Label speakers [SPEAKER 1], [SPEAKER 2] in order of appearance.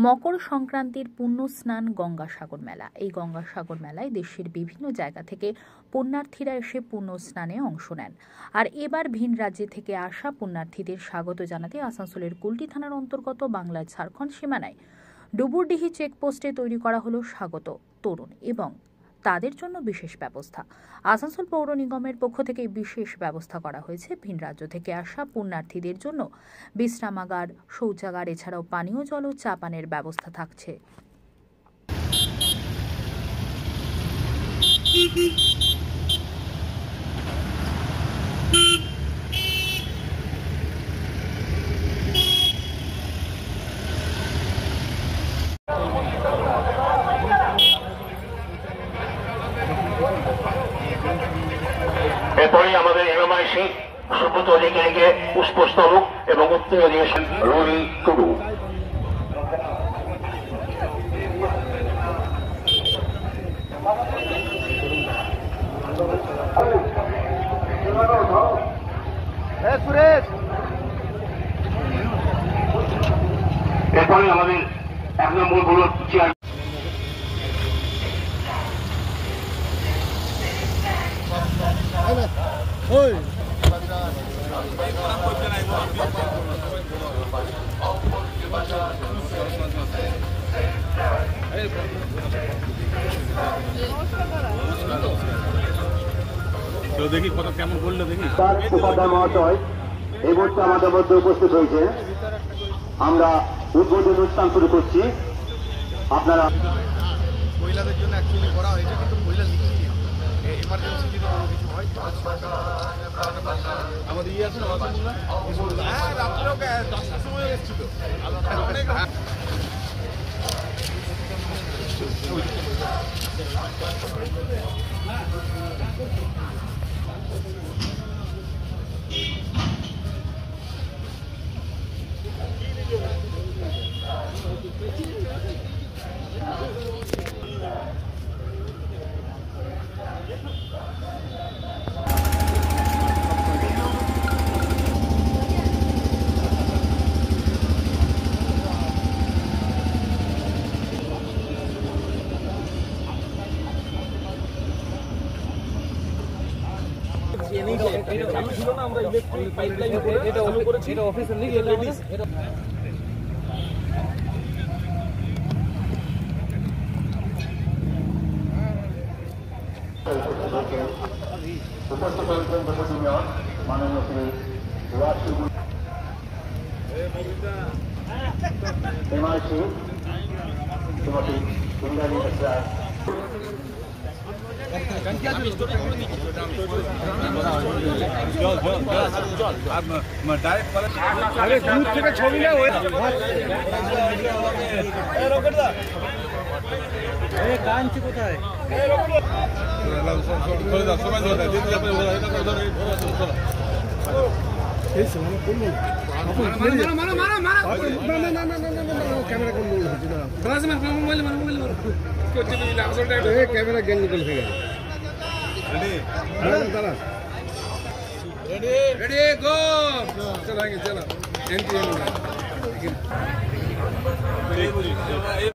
[SPEAKER 1] মকর সংক্রান্তির পুণ্য স্নান গঙ্গাসাগর মেলা। এই গঙ্গাসাগর মেলায় দেশের বিভিন্ন জায়গা থেকে পুণ্যার্থীরা এসে পুণ্য স্নানে অংশ নেন। আর এবার ভিন রাজ্য থেকে আসা পুণ্যার্থীদের স্বাগত জানাতে আসানসোলের কুলটি থানার অন্তর্গত বাংলা ঝাড়খণ্ড সীমানায় ডুবুরডিহি চেকপোস্টে তৈরি করা হলো স্বাগত তরুণ এবং তাদের জন্য বিশেষ ব্যবস্থা। আসানসোল পৌর নিগমের পক্ষ থেকে বিশেষ ব্যবস্থা করা হয়েছে। ভিন রাজ্য থেকে আসা পুণ্যার্থীদের জন্য বিশ্রামাগার, শৌচাগার, এছাড়াও পানীয় জল ও চা পানের ব্যবস্থা থাকছে।
[SPEAKER 2] এরপরে আমাদের এমআইসি সুব্রত অধিকারীকে পুষ্পস্তবক এবং উত্তীর্ণ দিয়েছেন রবি টুডু। এরপরে আমাদের 1 নম্বর ব্লক চেয়ার
[SPEAKER 3] দেখি কত কেমন বললো দেখি
[SPEAKER 2] উপাধ্যায় মহাশয় এই মুহূর্তে আমাদের মধ্যে উপস্থিত হয়েছে। আমরা উদ্বোধন অনুষ্ঠান শুরু করছি। আপনারা
[SPEAKER 4] মহিলাদের জন্য অ্যাকচুয়ালি করা হয়েছে, কিন্তু মহিলা লিখছি এমার্জেন্সি যদি কোনো কিছু হয় আমাদের ইয়ে আছে না, হ্যাঁ রাত্রেও 10টার সময় এসেছিল। এমআইসি শ্রীমতী ইন্দ্রাণী মিশ্রা থেকে ছবি না কাঞ্চি কোথায় ক্যামেরা গ্যাং নিকল হয়ে গেল। रेडी गो चलाएंगे चलो एंट्री